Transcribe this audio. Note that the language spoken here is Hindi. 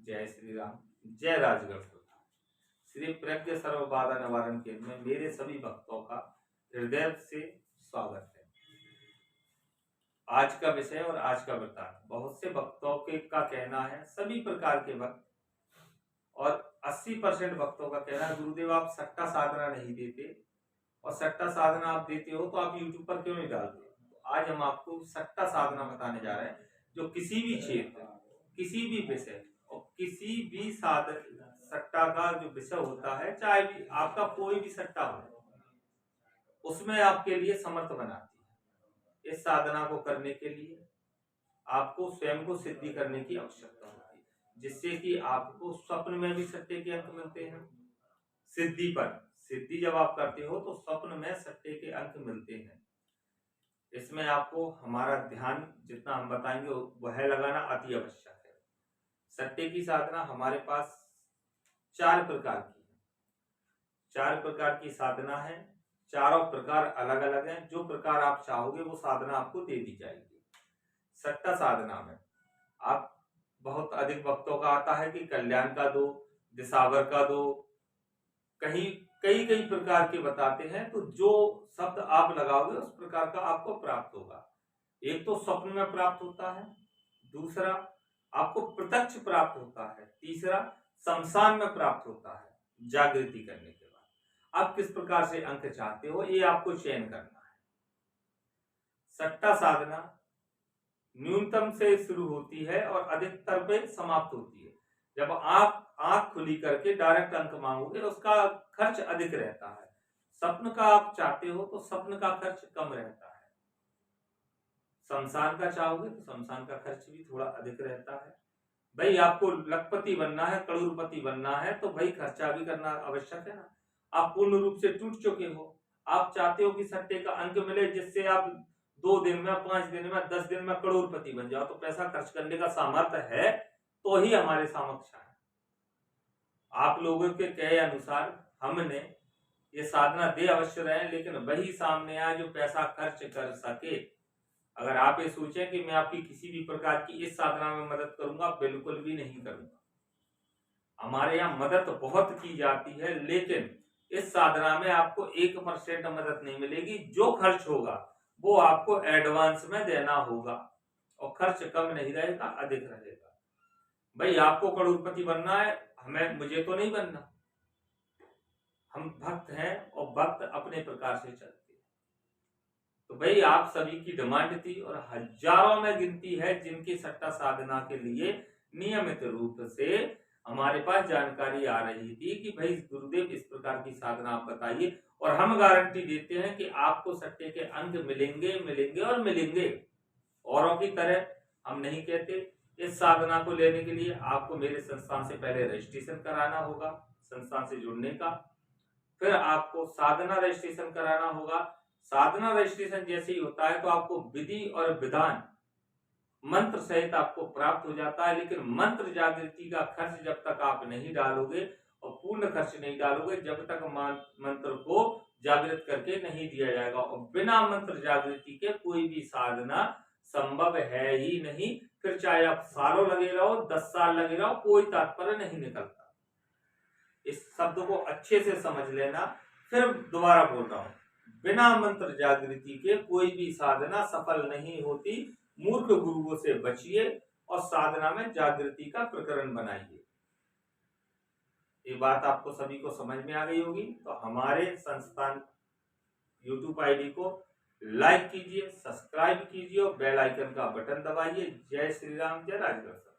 जय श्री राम, जय राजगढ़ सुधा। श्री प्रज्ञ सर्व बाधा निवारण केंद्र में मेरे सभी भक्तों का हृदय से स्वागत है। आज का विषय और आज का वृत्तांत। बहुत से भक्तों के का कहना है, सभी प्रकार के भक्त और 80% भक्तों का कहना है, गुरुदेव आप सट्टा साधना नहीं देते, और सट्टा साधना आप देते हो तो आप यूट्यूब पर क्यों नहीं डालते। तो आज हम आपको सट्टा साधना बताने जा रहे हैं, जो किसी भी क्षेत्र, किसी भी विषय और किसी भी सट्टा का जो विषय होता है, चाहे भी आपका कोई भी सट्टा हो, उसमें आपके लिए समर्थ बनाती है। इस साधना को करने के लिए आपको स्वयं को सिद्धि करने की आवश्यकता होती है, जिससे कि आपको स्वप्न में भी सट्टे के अंक मिलते हैं। सिद्धि जब आप करते हो तो स्वप्न में सट्टे के अंक मिलते हैं। इसमें आपको हमारा ध्यान जितना हम बताएंगे वह लगाना अति आवश्यक है। सट्टे की साधना हमारे पास 4 प्रकार की है। 4 प्रकार की साधना है, चारों प्रकार अलग अलग हैं। जो प्रकार आप चाहोगे वो साधना आपको दे दी जाएगी। सट्टा साधना में आप बहुत अधिक भक्तों का आता है कि कल्याण का दो, दिशावर का दो, कहीं कई प्रकार के बताते हैं। तो जो शब्द आप लगाओगे उस प्रकार का आपको प्राप्त होगा। एक तो स्वप्न में प्राप्त होता है, दूसरा आपको प्रत्यक्ष प्राप्त होता है, तीसरा शमशान में प्राप्त होता है जागृति करने के बाद। आप किस प्रकार से अंक चाहते हो ये आपको चयन करना है। सट्टा साधना न्यूनतम से शुरू होती है और अधिकतर पे समाप्त होती है। जब आप आंख खुली करके डायरेक्ट अंक मांगोगे उसका खर्च अधिक रहता है। स्वप्न का आप चाहते हो तो स्वप्न का खर्च कम रहता है। शमशान का चाहोगे तो शमशान का खर्च भी थोड़ा अधिक रहता है। भाई आपको लखपति बनना है, करोड़पति बनना है तो भाई खर्चा भी करना आवश्यक है ना। आप पूर्ण रूप से टूट चुके हो, आप चाहते हो कि सट्टे का अंक मिले जिससे आप 2 दिन में, 5 दिन में, 10 दिन में करोड़पति बन जाओ। तो पैसा खर्च करने का सामर्थ्य है तो ही हमारे समक्ष है। आप लोगों के कहे अनुसार हमने ये साधना दे अवश्य रहे, लेकिन वही सामने आए जो पैसा खर्च कर सके। अगर आप ये सोचें कि मैं आपकी किसी भी प्रकार की इस साधना में मदद करूंगा, बिल्कुल भी नहीं करूंगा। हमारे यहाँ मदद बहुत की जाती है, लेकिन इस साधना में आपको 1% मदद नहीं मिलेगी। जो खर्च होगा वो आपको एडवांस में देना होगा और खर्च कम नहीं रहेगा, अधिक रहेगा। भाई आपको करोड़पति बनना है, मुझे तो नहीं बनना। हम भक्त हैं और भक्त अपने प्रकार से चलते हैं। तो भाई आप सभी की डिमांड थी और हजारों में गिनती है जिनकी सट्टा साधना के लिए नियमित रूप से हमारे पास जानकारी आ रही थी कि भाई गुरुदेव इस प्रकार की साधना आप बताइए, और हम गारंटी देते हैं कि आपको सट्टे के अंक मिलेंगे और मिलेंगे। औरों की तरह हम नहीं कहते। इस साधना को लेने के लिए आपको मेरे संस्थान से पहले रजिस्ट्रेशन कराना होगा, संस्थान से जुड़ने का। फिर आपको साधना रजिस्ट्रेशन कराना होगा। साधना रजिस्ट्रेशन जैसे ही होता है तो आपको विधि और विधान मंत्र सहित आपको प्राप्त हो जाता है। लेकिन मंत्र जागृति का खर्च जब तक आप नहीं डालोगे और पूर्ण खर्च नहीं डालोगे, जब तक मंत्र को जागृत करके नहीं दिया जाएगा। और बिना मंत्र जागृति के कोई भी साधना संभव है ही नहीं। फिर चाहे आप सालों लगे रहो, 10 साल लगे रहो, कोई तात्पर्य नहीं निकलता। इस शब्द को अच्छे से समझ लेना। फिर दोबारा बोल रहा हूं, बिना मंत्र जागृति के कोई भी साधना सफल नहीं होती। मूर्ख गुरुओं से बचिए और साधना में जागृति का प्रकरण बनाइए। ये बात आपको सभी को समझ में आ गई होगी। तो हमारे संस्थान YouTube ID को लाइक कीजिए, सब्सक्राइब कीजिए और बेल आइकन का बटन दबाइए। जय श्री राम, जय राजगढ़।